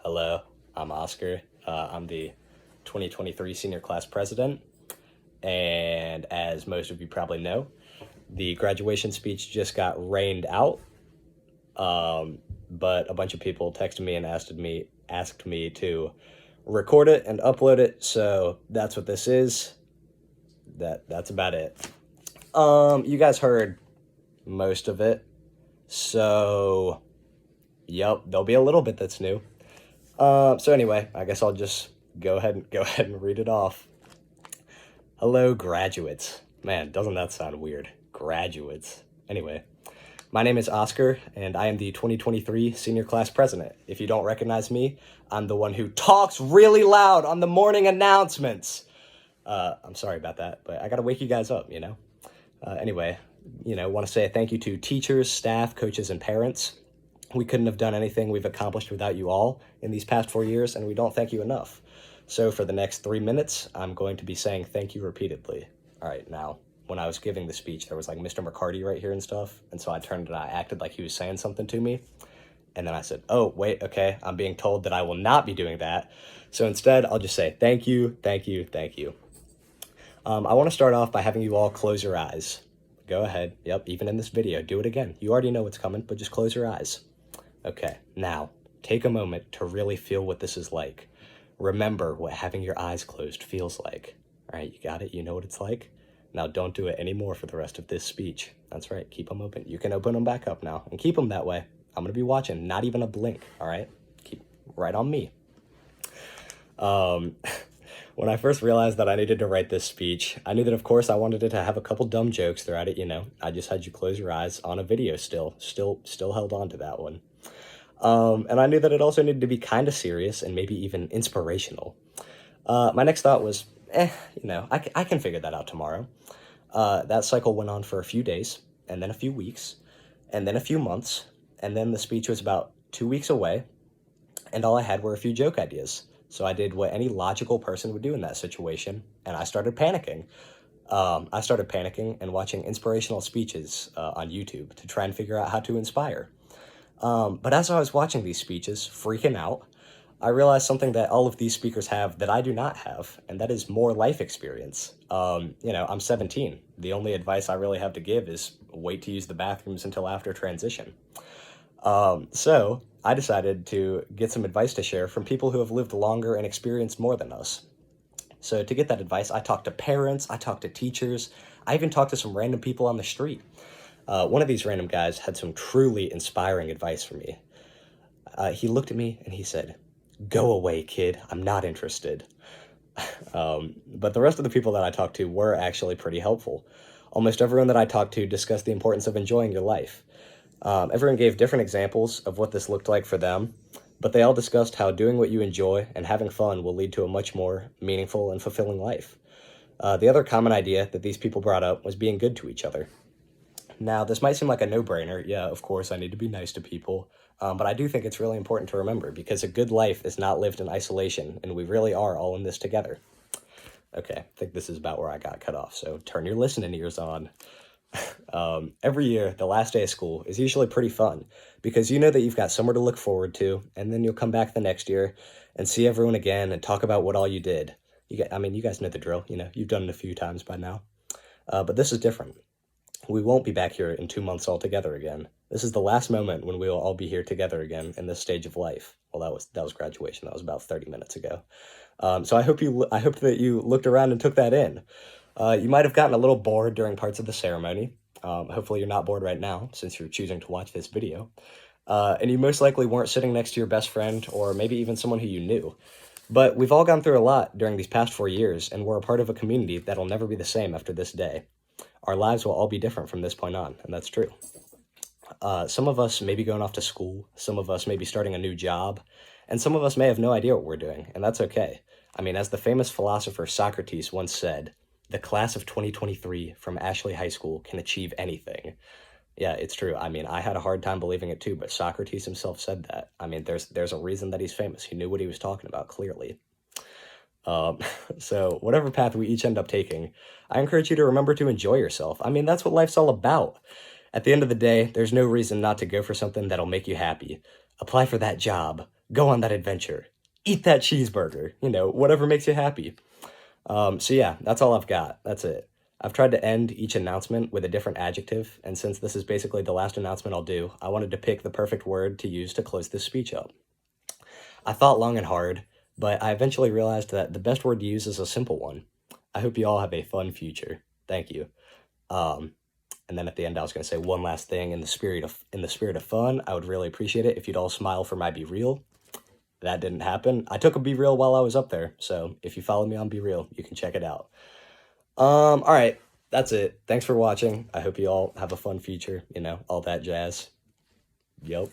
Hello, I'm Oscar. I'm the 2023 senior class president. And as most of you probably know, the graduation speech just got rained out. But a bunch of people texted me and asked me to record it and upload it. So that's what this is. That's about it. You guys heard most of it. So, yep, there'll be a little bit that's new. So anyway, I guess I'll just go ahead and read it off. Hello, graduates. Man, doesn't that sound weird? Graduates. Anyway, my name is Oscar, and I am the 2023 senior class president. If you don't recognize me, I'm the one who talks really loud on the morning announcements. I'm sorry about that, but I gotta wake you guys up, Anyway, want to say a thank you to teachers, staff, coaches, and parents. We couldn't have done anything we've accomplished without you all in these past 4 years, and we don't thank you enough. So for the next 3 minutes, I'm going to be saying thank you repeatedly. All right, now, when I was giving the speech, there was like Mr. McCarty right here and stuff, and so I turned and I acted like he was saying something to me, and then I said, oh, wait, okay, I'm being told that I will not be doing that. So instead, I'll just say thank you, thank you, thank you. I want to start off by having you all close your eyes. Go ahead. Yep, even in this video, do it again. You already know what's coming, but just close your eyes. Okay, now, take a moment to really feel what this is like. Remember what having your eyes closed feels like. All right, you got it? You know what it's like? Now, don't do it anymore for the rest of this speech. That's right, keep them open. You can open them back up now, and keep them that way. I'm going to be watching, not even a blink, all right? Keep right on me. When I first realized that I needed to write this speech, I knew that, of course, I wanted it to have a couple dumb jokes throughout it, I just had you close your eyes on a video still held on to that one. And I knew that it also needed to be kind of serious and maybe even inspirational. My next thought was, I can figure that out tomorrow. That cycle went on for a few days, and then a few weeks, and then a few months, and then the speech was about 2 weeks away, and all I had were a few joke ideas. So I did what any logical person would do in that situation, and I started panicking. I started panicking and watching inspirational speeches on YouTube to try and figure out how to inspire. But as I was watching these speeches, freaking out, I realized something that all of these speakers have that I do not have, and that is more life experience. I'm 17. The only advice I really have to give is wait to use the bathrooms until after transition. So I decided to get some advice to share from people who have lived longer and experienced more than us. So to get that advice, I talked to parents, I talked to teachers, I even talked to some random people on the street. One of these random guys had some truly inspiring advice for me. He looked at me and he said, "Go away, kid. I'm not interested." But the rest of the people that I talked to were actually pretty helpful. Almost everyone that I talked to discussed the importance of enjoying your life. Everyone gave different examples of what this looked like for them, but they all discussed how doing what you enjoy and having fun will lead to a much more meaningful and fulfilling life. The other common idea that these people brought up was being good to each other. Now, this might seem like a no-brainer. Yeah, of course, I need to be nice to people. But I do think it's really important to remember because a good life is not lived in isolation, and we really are all in this together. Okay, I think this is about where I got cut off, so turn your listening ears on. Every year, the last day of school is usually pretty fun because you know that you've got somewhere to look forward to, and then you'll come back the next year and see everyone again and talk about what all you did. You guys know the drill, you've done it a few times by now. But this is different. We won't be back here in 2 months all together again. This is the last moment when we will all be here together again in this stage of life. Well, that was graduation. That was about 30 minutes ago. So I hope that you looked around and took that in. You might have gotten a little bored during parts of the ceremony. Hopefully you're not bored right now since you're choosing to watch this video. And you most likely weren't sitting next to your best friend or maybe even someone who you knew. But we've all gone through a lot during these past 4 years, and we're a part of a community that'll never be the same after this day. Our lives will all be different from this point on, and that's true. Some of us may be going off to school, some of us may be starting a new job, and some of us may have no idea what we're doing, and that's okay. As the famous philosopher Socrates once said, the class of 2023 from Ashley High School can achieve anything. Yeah, it's true. I had a hard time believing it too, but Socrates himself said that. There's a reason that he's famous. He knew what he was talking about, clearly. So whatever path we each end up taking, I encourage you to remember to enjoy yourself. That's what life's all about. At the end of the day, there's no reason not to go for something that'll make you happy. Apply for that job. go on that adventure, eat that cheeseburger, you know, whatever makes you happy. So yeah, that's all I've got. That's it. I've tried to end each announcement with a different adjective, and since this is basically the last announcement I'll do, I wanted to pick the perfect word to use to close this speech up. I thought long and hard, but I eventually realized that the best word to use is a simple one. I hope you all have a fun future. Thank you. Um, and then at the end, I was going to say one last thing in the spirit of fun. I would really appreciate it if you'd all smile for my Be Real. That didn't happen. I took a Be Real while I was up there, so if you follow me on Be Real, you can check it out. All right, that's it. Thanks for watching. I hope you all have a fun future. You know, all that jazz. Yep.